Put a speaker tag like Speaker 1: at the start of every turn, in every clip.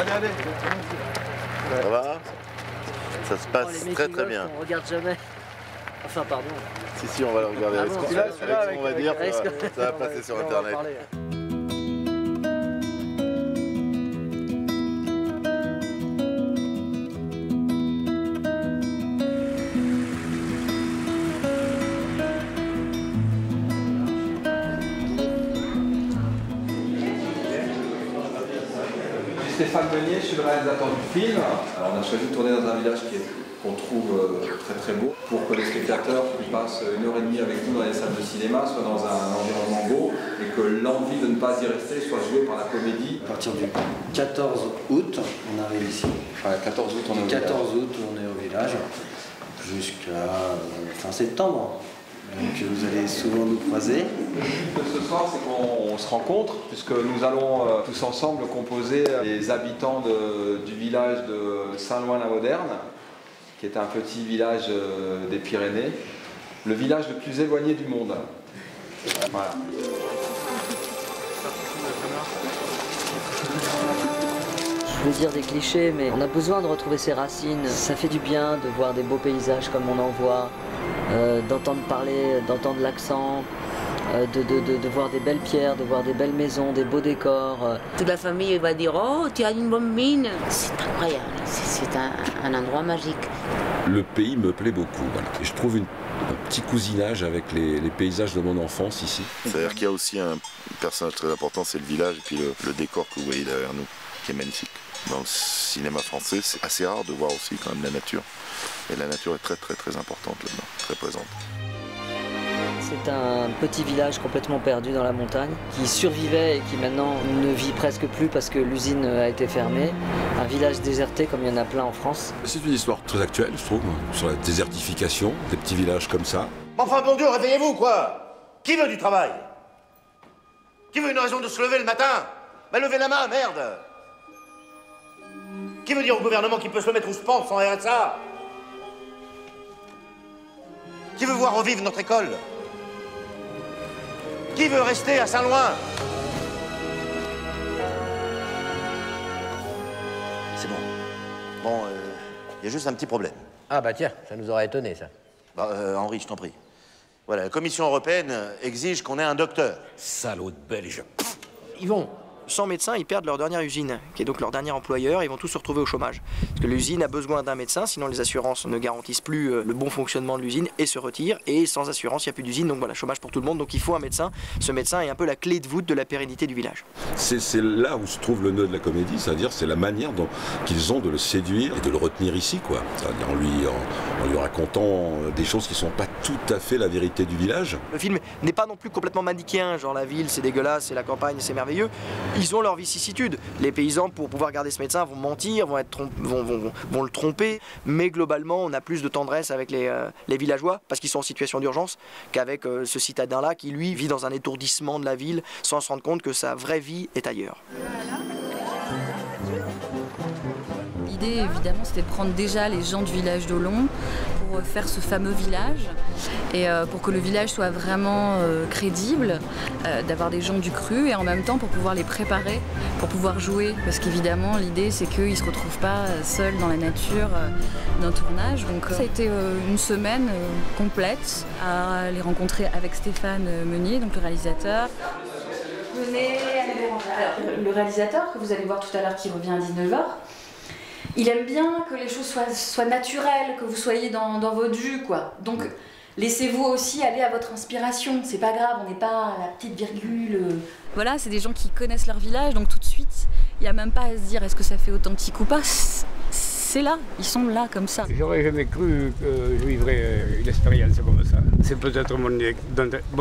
Speaker 1: regardez.
Speaker 2: Ça va? Ça se passe très bien.
Speaker 3: On regarde jamais. Enfin, pardon.
Speaker 2: Si, on va le regarder. Avec ce qu'on va dire, ça va passer sur Internet.
Speaker 4: Stéphane Meunier, je suis le réalisateur du film. Alors, on a choisi de tourner dans un village qu'on trouve très beau pour que les spectateurs qui passent 1h30 avec nous dans les salles de cinéma soient dans un environnement beau et que l'envie de ne pas y rester soit jouée par la comédie.
Speaker 3: À partir du 14 août, on arrive ici.
Speaker 4: Enfin, 14 août, on est au village.
Speaker 3: 14 août, on est au village jusqu'à fin septembre. Donc vous allez souvent nous croiser.
Speaker 4: Ce soir, c'est qu'on se rencontre, puisque nous allons tous ensemble composer les habitants du village de Saint-Loin-la-Moderne, qui est un petit village des Pyrénées, le village le plus éloigné du monde. Voilà.
Speaker 3: Je veux dire des clichés, mais on a besoin de retrouver ses racines. Ça fait du bien de voir des beaux paysages comme on en voit, d'entendre parler, d'entendre l'accent, de voir des belles pierres, de voir des belles maisons, des beaux décors.
Speaker 5: Toute la famille va dire « Oh, tu as une bonne mine !» C'est incroyable, c'est un endroit magique.
Speaker 6: Le pays me plaît beaucoup. Voilà. Et je trouve un petit cousinage avec les paysages de mon enfance ici.
Speaker 2: C'est-à-dire qu'il y a aussi un personnage très important, c'est le village et puis le décor que vous voyez derrière nous, qui est magnifique. Dans le cinéma français, c'est assez rare de voir aussi quand même la nature. Et la nature est très importante là-dedans, très présente.
Speaker 3: C'est un petit village complètement perdu dans la montagne, qui survivait et qui maintenant ne vit presque plus parce que l'usine a été fermée. Un village déserté comme il y en a plein en France.
Speaker 6: C'est une histoire très actuelle, je trouve, sur la désertification des petits villages comme ça.
Speaker 7: Enfin, bon Dieu, réveillez-vous, quoi! Qui veut du travail? Qui veut une raison de se lever le matin? Bah, levez la main, merde! Qui veut dire au gouvernement qu'il peut se mettre où se pense sans RSA? Qui veut voir revivre notre école? Qui veut rester à Saint-Loin? C'est bon. Bon, il y a juste un petit problème.
Speaker 8: Ah bah tiens, ça nous aurait étonné, ça.
Speaker 7: Bah, Henri, je t'en prie. Voilà, la Commission européenne exige qu'on ait un docteur.
Speaker 8: Salaud de Belge.
Speaker 9: Yvon, sans médecins, ils perdent leur dernière usine, qui est donc leur dernier employeur, ils vont tous se retrouver au chômage. Parce que l'usine a besoin d'un médecin, sinon les assurances ne garantissent plus le bon fonctionnement de l'usine et se retirent. Et sans assurance, il n'y a plus d'usine, donc voilà, chômage pour tout le monde. Donc il faut un médecin. Ce médecin est un peu la clé de voûte de la pérennité du village.
Speaker 6: C'est là où se trouve le nœud de la comédie, c'est-à-dire c'est la manière qu'ils ont de le séduire et de le retenir ici, quoi. C'est-à-dire en lui racontant des choses qui ne sont pas tout à fait la vérité du village.
Speaker 9: Le film n'est pas non plus complètement manichéen, genre la ville c'est dégueulasse, c'est la campagne, c'est merveilleux. Ils ont leur vicissitude. Les paysans, pour pouvoir garder ce médecin, vont mentir, vont le tromper, mais globalement, on a plus de tendresse avec les villageois, parce qu'ils sont en situation d'urgence, qu'avec ce citadin-là qui, lui, vit dans un étourdissement de la ville, sans se rendre compte que sa vraie vie est ailleurs.
Speaker 10: L'idée, évidemment, c'était de prendre déjà les gens du village d'Olon pour faire ce fameux village et pour que le village soit vraiment crédible, d'avoir des gens du cru et en même temps pour pouvoir les préparer, pour pouvoir jouer. Parce qu'évidemment, l'idée, c'est qu'ils ne se retrouvent pas seuls dans la nature d'un tournage. Donc ça a été une semaine complète à les rencontrer avec Stéphane Meunier, donc le réalisateur. Venez, alors, le réalisateur que vous allez voir tout à l'heure qui revient à 19h, il aime bien que les choses soient naturelles, que vous soyez dans votre jus, quoi. Donc, laissez-vous aussi aller à votre inspiration. C'est pas grave, on n'est pas à la petite virgule. Voilà, c'est des gens qui connaissent leur village, donc tout de suite, il n'y a même pas à se dire est-ce que ça fait authentique ou pas. C'est là, ils sont là comme ça.
Speaker 11: J'aurais jamais cru que je vivrais une expérience comme ça. C'est peut-être mon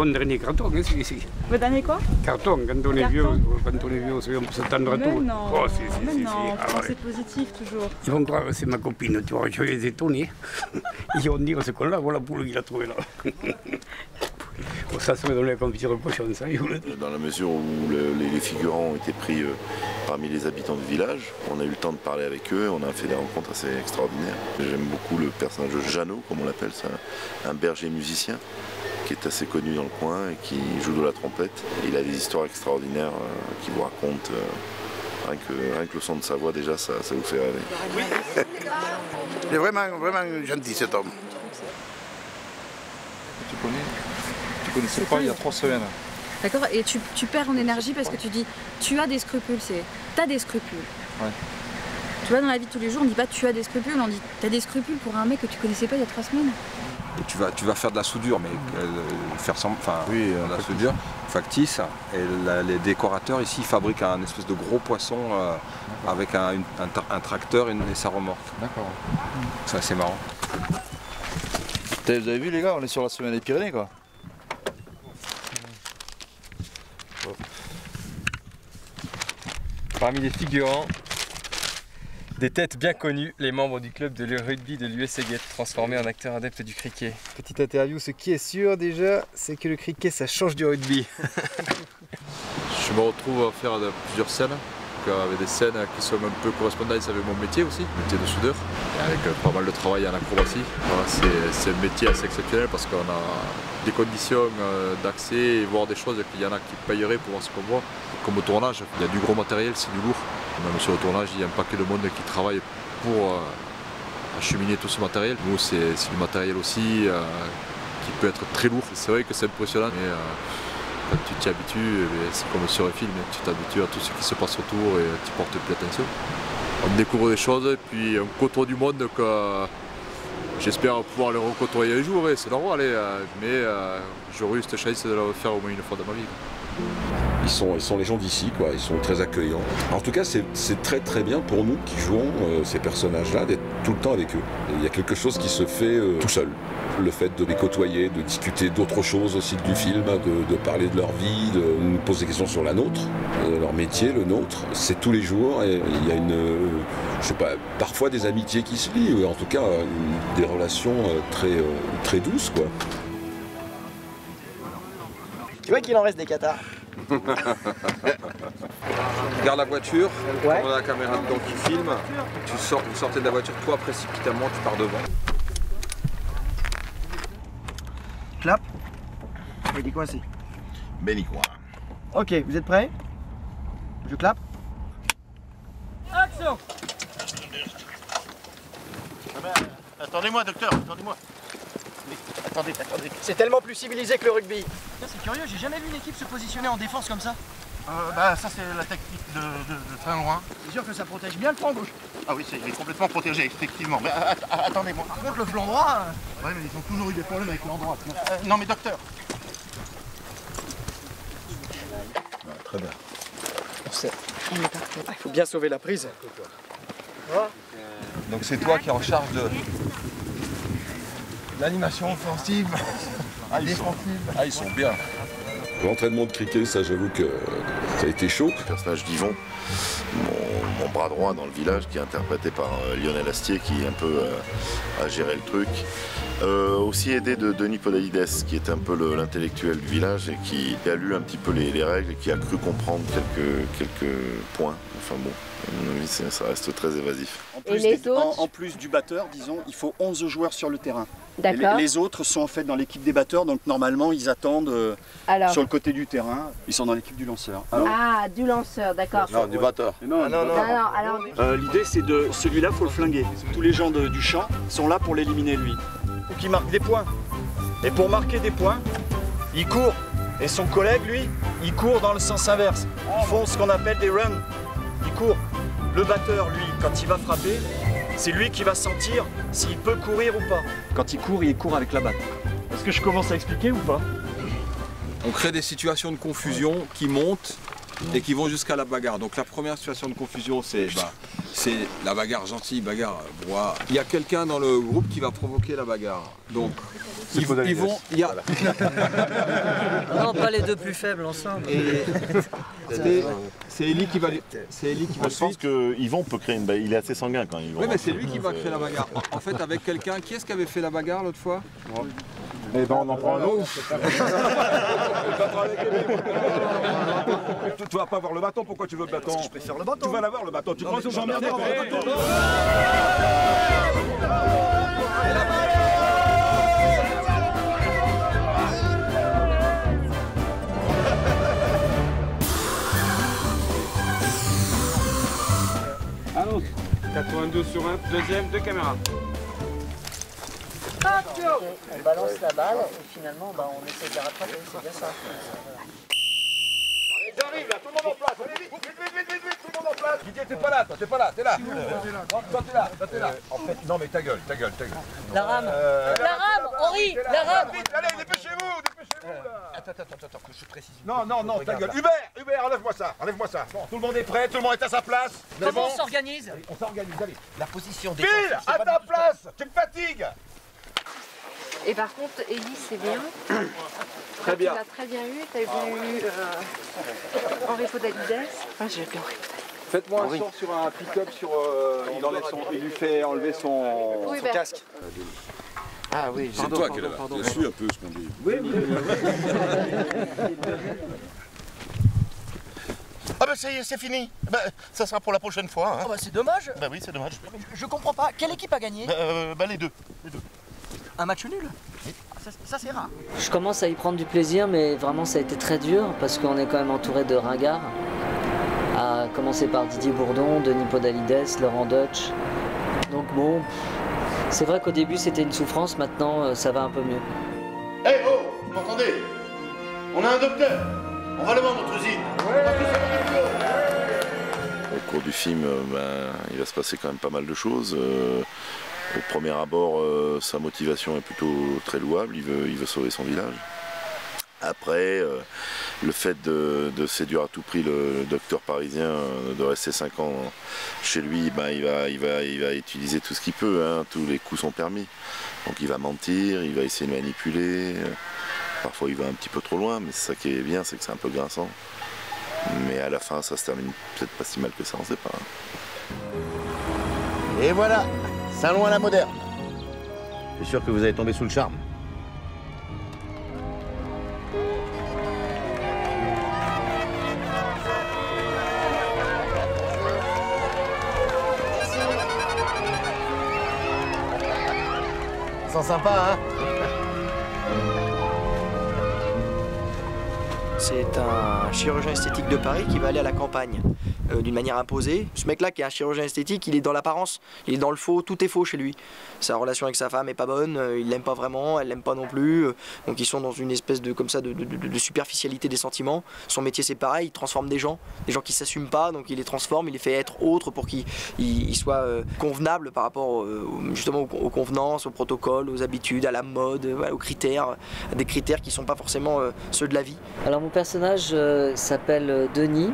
Speaker 11: dernier carton, hein, ici.
Speaker 10: Votre dernier quoi?
Speaker 11: Carton, quand on est vieux, on peut s'attendre à tout.
Speaker 10: Non,
Speaker 11: oh,
Speaker 10: c'est positif toujours.
Speaker 11: Ils vont croire que c'est ma copine, tu vois, je vais les étonner. Ils vont dire, c'est quoi là, voilà pour qu'il a trouvé là. Bon, ça serait donné la confiture de pochon, ça.
Speaker 2: Dans la mesure où les figurants ont été pris parmi les habitants du village, on a eu le temps de parler avec eux, on a fait des rencontres assez extraordinaires. J'aime beaucoup le personnage de Jeannot, comme on l'appelle, c'est un berger musicien qui est assez connu dans le coin et qui joue de la trompette. Et il a des histoires extraordinaires qu'il vous raconte Rien que le son de sa voix, déjà, ça vous fait rêver.
Speaker 1: Il est vraiment gentil cet homme.
Speaker 12: Tu connaissais pas il y a 3 semaines.
Speaker 10: D'accord, et tu perds en énergie parce que tu dis tu as des scrupules, t'as des scrupules.
Speaker 12: Ouais.
Speaker 10: Tu vois, dans la vie de tous les jours, on dit pas tu as des scrupules, on dit t'as des scrupules pour un mec que tu connaissais pas il y a 3 semaines.
Speaker 4: Et tu vas faire de la soudure, mais la soudure factice. Et les décorateurs ici fabriquent un espèce de gros poisson avec un tracteur et sa remorque.
Speaker 12: D'accord.
Speaker 4: C'est assez marrant.
Speaker 12: Vous avez vu les gars, on est sur la semaine des Pyrénées quoi.
Speaker 13: Parmi les figurants, des têtes bien connues, les membres du club de rugby de l'US Eguet, transformés en acteurs adeptes du cricket. Petite interview, ce qui est sûr déjà, c'est que le cricket ça change du rugby.
Speaker 14: Je me retrouve à faire plusieurs scènes, avec des scènes qui sont un peu correspondantes avec mon métier aussi, le métier de soudeur, et avec pas mal de travail en acrobatie. Voilà, c'est un métier assez exceptionnel parce qu'on a des conditions d'accès et voir des choses qu'il y en a qui payeraient pour voir ce qu'on voit. Comme au tournage, il y a du gros matériel, c'est du lourd. Même sur le tournage, il y a un paquet de monde qui travaille pour acheminer tout ce matériel. Nous, c'est du matériel aussi qui peut être très lourd. C'est vrai que c'est impressionnant, mais quand tu t'y habitues, c'est comme sur un film, tu t'habitues à tout ce qui se passe autour et tu portes plus attention. On découvre des choses et puis on côtoie du monde que j'espère pouvoir le recôtoyer un jour, c'est normal, mais j'aurais eu cette chance de le faire au moins une fois dans ma vie.
Speaker 6: Ils sont les gens d'ici, quoi. Ils sont très accueillants. En tout cas, c'est très très bien pour nous qui jouons ces personnages-là d'être tout le temps avec eux. Et il y a quelque chose qui se fait tout seul. Le fait de les côtoyer, de discuter d'autres choses aussi que du film, de parler de leur vie, de nous poser des questions sur la nôtre, leur métier, le nôtre, c'est tous les jours. Et il y a je sais pas, parfois des amitiés qui se lient, en tout cas des relations très douces, quoi.
Speaker 9: Tu vois qu'il en reste des cathares.
Speaker 4: Regarde la voiture, ouais. On a la caméra dedans qui filme, vous sortez de la voiture, toi précipitamment tu pars devant.
Speaker 9: Clap. Il est coincé.
Speaker 7: Béni-quoi.
Speaker 9: Ok, vous êtes prêts? Je clap.
Speaker 7: Action. Attendez-moi, docteur, attendez-moi. Attendez.
Speaker 9: C'est tellement plus civilisé que le rugby. C'est curieux, j'ai jamais vu une équipe se positionner en défense comme ça.
Speaker 7: Ça c'est la technique de Saint-Loin.
Speaker 9: C'est sûr que ça protège bien le flanc gauche.
Speaker 7: Ah oui, il est complètement protégé, effectivement. Mais attendez-moi.
Speaker 9: Par contre, le flanc droit...
Speaker 7: Ouais, mais ils ont toujours eu des problèmes avec l'endroit. Non mais docteur.
Speaker 12: Très bien.
Speaker 9: Il faut bien sauver la prise.
Speaker 4: Donc c'est toi qui es en charge de l'animation offensive, défensive.
Speaker 6: Ils sont bien. L'entraînement de cricket, ça j'avoue que ça a été chaud.
Speaker 2: Le personnage d'Yvon, mon bras droit dans le village, qui est interprété par Lionel Astier, qui un peu a géré le truc. Aussi aidé de Denis Podalides, qui est un peu l'intellectuel du village et qui a lu un petit peu les règles et qui a cru comprendre quelques points. Enfin bon, à mon avis, ça reste très évasif.
Speaker 15: En plus du batteur, disons, il faut 11 joueurs sur le terrain.
Speaker 16: D'accord.
Speaker 15: Les autres sont en fait dans l'équipe des batteurs, donc normalement ils attendent sur le côté du terrain. Ils sont dans l'équipe du lanceur.
Speaker 16: Ah, du lanceur, d'accord.
Speaker 15: Non, du batteur. Non. L'idée c'est de celui-là, faut le flinguer. Tous les gens du champ sont là pour l'éliminer lui. Ou qui marque des points. Et pour marquer des points, il court. Et son collègue, lui, il court dans le sens inverse. Ils font ce qu'on appelle des runs. Il court. Le batteur, lui, quand il va frapper, c'est lui qui va sentir s'il peut courir ou pas. Quand il court avec la batte. Est-ce que je commence à expliquer ou pas?
Speaker 4: On crée des situations de confusion qui montent et qui vont jusqu'à la bagarre. Donc la première situation de confusion, c'est la bagarre gentille, bagarre bois. Il y a quelqu'un dans le groupe qui va provoquer la bagarre. Donc ils vont...
Speaker 3: Non, pas les deux plus faibles ensemble.
Speaker 4: C'est Eli qui va...
Speaker 17: Je pense que Yvon peut créer une bagarre. Il est assez sanguin quand il va.
Speaker 4: Oui, mais c'est lui qui va créer la bagarre. En fait, avec quelqu'un, qui est-ce qui avait fait la bagarre l'autre fois?
Speaker 12: Eh ben on en prend un autre. Tu vas pas avoir le bâton, pourquoi tu veux le bâton?
Speaker 15: Parce que je préfère le bâton.
Speaker 12: Tu vas l'avoir le bâton, tu crois que j'emmerde par le bâton?
Speaker 11: 82 sur 1, deuxième, 2 caméras.
Speaker 3: On balance la balle et finalement on essaie de la rattraper, c'est bien ça.
Speaker 7: J'arrive là, tout le monde en place, allez vite, tout le monde en place.
Speaker 1: Didier, t'es pas là, toi, t'es là. Toi, t'es là. En fait, non mais ta gueule.
Speaker 3: La rame, Henri, la rame.
Speaker 1: Vite, allez, dépêchez-vous. Attends, que je précise. Non, ta gueule. Hubert, enlève-moi ça. Bon, tout le monde est prêt, tout le monde est à sa place.
Speaker 3: Comment on s'organise?
Speaker 1: On s'organise, allez.
Speaker 8: La position des...
Speaker 1: Phil, à ta place, tu me fatigues.
Speaker 18: Et par contre, Ellie, c'est bien.
Speaker 4: Très bien.
Speaker 18: Tu l'as très bien eu. Tu as bien eu Henri Podalides. Enfin, j'ai bien Henri Podalides.
Speaker 4: Faites-moi un sort sur un pick-up sur. Il lui fait enlever son casque.
Speaker 8: Ah oui,
Speaker 6: c'est toi qui es là-bas. Je suis un peu ce qu'on dit.
Speaker 7: Oui. Ah bah ça y est, c'est fini. Bah, ça sera pour la prochaine fois. Hein.
Speaker 3: Oh bah c'est dommage.
Speaker 7: Bah oui, c'est dommage.
Speaker 3: Je comprends pas. Quelle équipe a gagné?
Speaker 7: Les deux.
Speaker 3: Un match nul? Ça c'est rare. Je commence à y prendre du plaisir, mais vraiment ça a été très dur parce qu'on est quand même entouré de ringards. À commencer par Didier Bourdon, Denis Podalides, Laurent Deutsch. Donc bon, c'est vrai qu'au début c'était une souffrance, maintenant ça va un peu mieux.
Speaker 7: Hey oh, vous m'entendez? On a un docteur. On va le vendre notre usine.
Speaker 2: Au cours du film, il va se passer quand même pas mal de choses. Au premier abord, sa motivation est plutôt très louable, il veut sauver son village. Après, le fait de séduire à tout prix le docteur parisien, de rester 5 ans chez lui, il va utiliser tout ce qu'il peut, hein, tous les coups sont permis. Donc il va mentir, il va essayer de manipuler, parfois il va un petit peu trop loin, mais c'est ça qui est bien, c'est que c'est un peu grinçant. Mais à la fin, ça se termine peut-être pas si mal que ça, on ne sait pas.
Speaker 7: Et voilà, Saint-Loin la moderne. Je suis sûr que vous allez tomber sous le charme. Ils sont sympas, hein?
Speaker 9: C'est un chirurgien esthétique de Paris qui va aller à la campagne d'une manière imposée. Ce mec-là qui est un chirurgien esthétique, il est dans l'apparence, il est dans le faux, tout est faux chez lui. Sa relation avec sa femme est pas bonne, il l'aime pas vraiment, elle l'aime pas non plus. Donc ils sont dans une espèce de comme ça de superficialité des sentiments. Son métier c'est pareil, il transforme des gens qui s'assument pas, donc il les transforme, il les fait être autres pour qu'ils soient convenables par rapport justement aux convenances, aux protocoles, aux habitudes, à la mode, aux critères, à des critères qui sont pas forcément ceux de la vie.
Speaker 3: Alors mon personnage s'appelle Denis.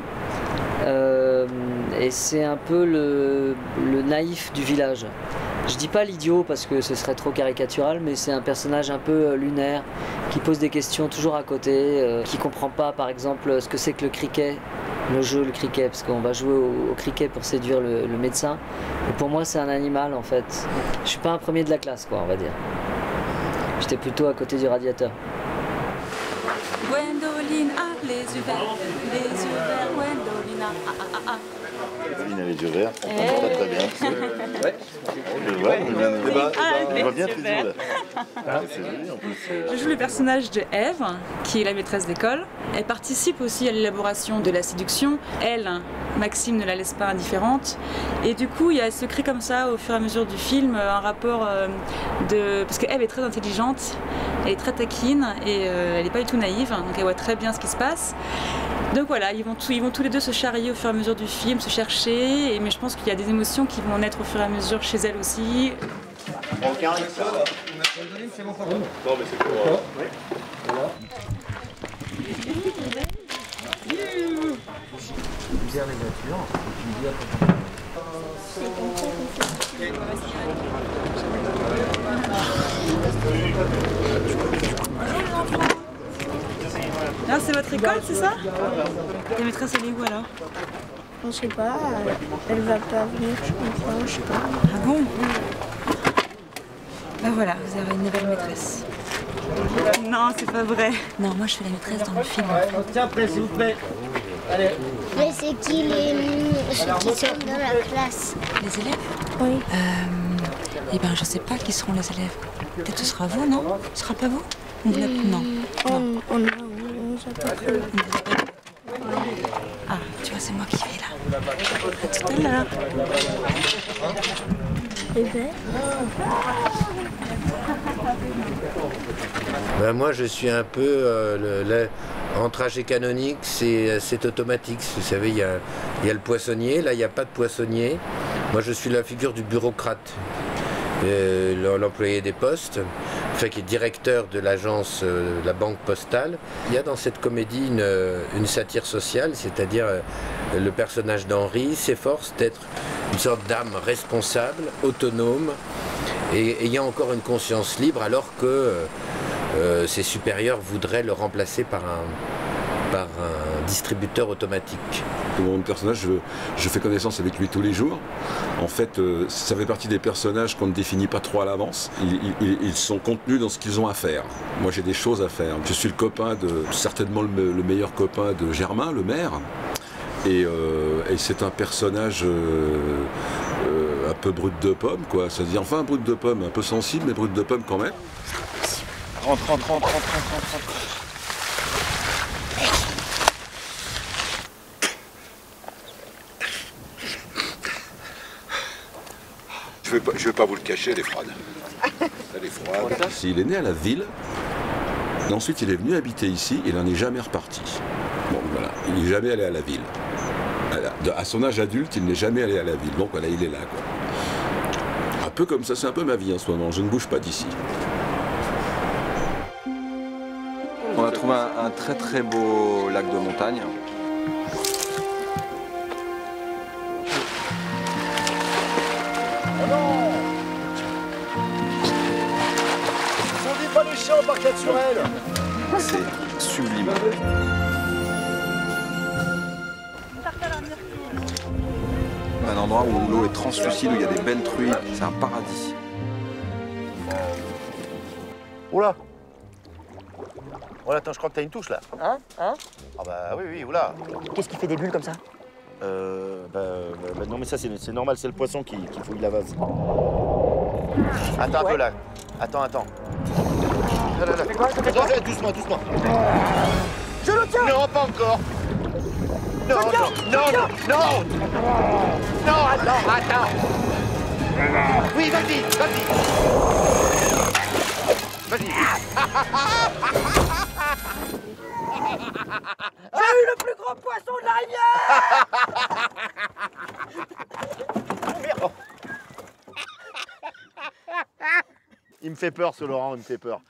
Speaker 3: Et c'est un peu le naïf du village. Je dis pas l'idiot parce que ce serait trop caricatural, mais c'est un personnage un peu lunaire, qui pose des questions toujours à côté, qui comprend pas par exemple ce que c'est que le cricket, le cricket, parce qu'on va jouer au cricket pour séduire le médecin. Et pour moi c'est un animal en fait. Je suis pas un premier de la classe quoi, on va dire. J'étais plutôt à côté du radiateur.
Speaker 10: Gwendoline a les yeux verts, Gwendoline a
Speaker 2: Gwendoline a les yeux verts, on comprend très très bien. Ouais. Je vois bien tes yeux là. C'est joli en plus.
Speaker 10: Je joue le personnage de Ève, qui est la maîtresse d'école. Elle participe aussi à l'élaboration de la séduction. Elle, Maxime ne la laisse pas indifférente. Et du coup, il se crée comme ça, au fur et à mesure du film, un rapport parce que Ève est très intelligente, elle est très taquine et elle n'est pas du tout naïve, donc elle voit très bien ce qui se passe. Donc voilà, ils vont tous les deux se charrier au fur et à mesure du film, se chercher, mais je pense qu'il y a des émotions qui vont naître au fur et à mesure chez elle aussi.
Speaker 7: Ok,
Speaker 11: c'est bon pour vous.
Speaker 2: Non mais c'est pour...
Speaker 11: Oui. Voilà.
Speaker 7: Tu gères les voitures, tu me dis après.
Speaker 10: Ah, c'est votre école, c'est ça? La maîtresse, elle est où alors?
Speaker 18: Je sais pas, elle va pas venir, je comprends, je sais pas.
Speaker 10: Ah bon? Bah voilà, vous avez une nouvelle maîtresse. Non, c'est pas vrai. Non, moi je fais la maîtresse dans le film.
Speaker 7: Tiens, prêt, s'il vous plaît. Allez.
Speaker 18: Mais c'est qui ceux qui sont dans la classe?
Speaker 10: Les élèves?
Speaker 18: Oui.
Speaker 10: Eh ben, je sais pas qui seront les élèves. Peut-être ce sera vous, non? Ce sera pas vous? Non.
Speaker 18: On nous a pas cru.
Speaker 10: Ah, tu vois, c'est moi qui vais là.
Speaker 18: tout à l'heure. Et
Speaker 19: ben moi je suis un peu en trajet canonique, c'est automatique. Vous savez, il y a le poissonnier, là il n'y a pas de poissonnier. Moi je suis la figure du bureaucrate, l'employé des postes, enfin, qui est directeur de l'agence la banque postale. Il y a dans cette comédie une satire sociale, c'est-à-dire le personnage d'Henri s'efforce d'être une sorte d'âme responsable, autonome, et ayant encore une conscience libre, alors que ses supérieurs voudraient le remplacer par un distributeur automatique.
Speaker 6: Mon personnage, je fais connaissance avec lui tous les jours. En fait, ça fait partie des personnages qu'on ne définit pas trop à l'avance. Ils sont contenus dans ce qu'ils ont à faire. Moi, j'ai des choses à faire. Je suis le copain certainement le meilleur copain de Germain, le maire. Et c'est un personnage un peu brut de pomme, quoi. C'est-à-dire, enfin, un brut de pomme, un peu sensible, mais brut de pomme quand même.
Speaker 15: Rentre.
Speaker 6: Je vais pas vous le cacher, elle est froide. Elle est froide. Il est né à la ville, et ensuite il est venu habiter ici, et il n'en est jamais reparti. Bon, voilà, il n'est jamais allé à la ville. À son âge adulte, il n'est jamais allé à la ville, donc voilà, il est là, quoi. Un peu comme ça, c'est un peu ma vie en ce moment, je ne bouge pas d'ici.
Speaker 4: On a trouvé un très très beau lac de montagne.
Speaker 15: Oh non! On dit pas les chiens au parc naturel!
Speaker 4: C'est sublime. Un endroit où l'eau est translucide, où il y a des belles truies, c'est un paradis.
Speaker 7: Oula! Oula, attends, je crois que t'as une touche là.
Speaker 9: Hein?
Speaker 7: Ah bah oui, oula.
Speaker 9: Qu'est-ce qui fait des bulles comme ça?
Speaker 7: Non mais ça c'est normal, c'est le poisson qui fouille la vase. Attends un peu là. Attends. Là. Doucement.
Speaker 9: Je le tiens!
Speaker 7: Non, pas encore. Non, attends. Oui, vas-y.
Speaker 9: J'ai eu le plus gros poisson de la rivière!
Speaker 7: Il me fait peur ce Laurent, il me fait peur.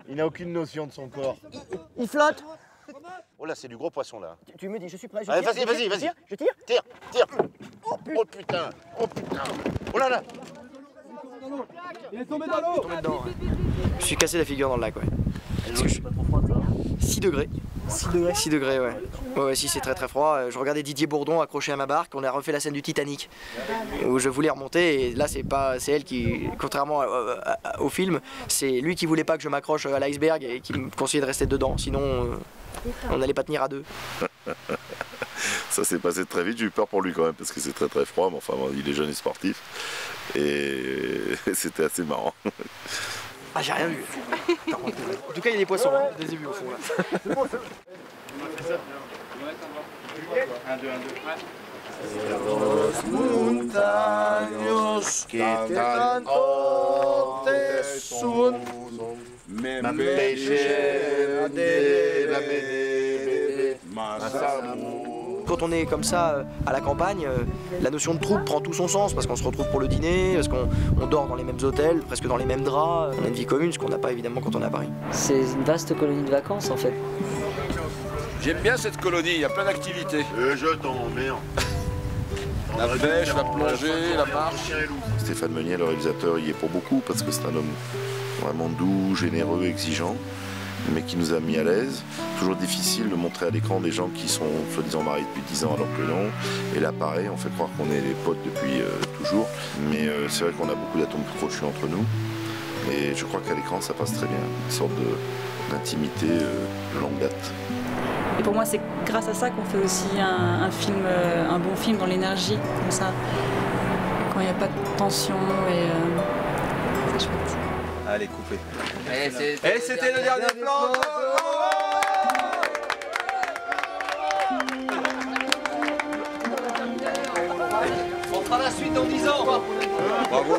Speaker 7: Il n'a aucune notion de son corps.
Speaker 9: Il flotte!
Speaker 7: Oh là, c'est du gros poisson là.
Speaker 9: Tu me dis, je suis prêt.
Speaker 7: Allez, vas-y.
Speaker 9: Je tire?
Speaker 7: Tire. Oh putain. Oh là là.
Speaker 15: Il est tombé dans l'eau!
Speaker 9: Je suis cassé la figure dans le lac, ouais. 6 degrés. 6 degrés, ouais. Ouais, si, c'est très très froid. Je regardais Didier Bourdon accroché à ma barque, on a refait la scène du Titanic, où je voulais remonter, et là c'est elle qui, contrairement au film, c'est lui qui voulait pas que je m'accroche à l'iceberg et qui me conseillait de rester dedans, sinon on n'allait pas tenir à deux.
Speaker 2: Ça s'est passé très vite, j'ai eu peur pour lui quand même, parce que c'est très très froid, mais enfin il est jeune et sportif, et c'était assez marrant.
Speaker 9: Ah, j'ai rien vu. En tout cas, il y a des poissons, hein, des ébus au fond là.
Speaker 15: C'est bon, c'est bon. 1, 2.
Speaker 7: montaños que tanto te son, me pêcher de la
Speaker 9: Quand on est comme ça à la campagne, la notion de troupe prend tout son sens parce qu'on se retrouve pour le dîner, parce qu'on dort dans les mêmes hôtels, presque dans les mêmes draps. On a une vie commune, ce qu'on n'a pas évidemment quand on est à Paris.
Speaker 3: C'est une vaste colonie de vacances en fait.
Speaker 6: J'aime bien cette colonie, il y a plein d'activités.
Speaker 7: Et je t'emmerde.
Speaker 6: La pêche, la plongée, la marche.
Speaker 2: Stéphane Meunier, le réalisateur, y est pour beaucoup parce que c'est un homme vraiment doux, généreux, exigeant, mais qui nous a mis à l'aise. Toujours difficile de montrer à l'écran des gens qui sont soi-disant mariés depuis 10 ans alors que non. Et là pareil, on fait croire qu'on est des potes depuis toujours. Mais c'est vrai qu'on a beaucoup d'atomes crochus entre nous. Et je crois qu'à l'écran ça passe très bien. Une sorte d'intimité de longue date.
Speaker 10: Et pour moi c'est grâce à ça qu'on fait aussi un film, un bon film dans l'énergie, comme ça. Quand il n'y a pas de tension et c'est chouette.
Speaker 4: Allez, coupez.
Speaker 13: Et c'était le dernier plan.
Speaker 9: On fera la suite dans 10 ans.
Speaker 6: Bravo.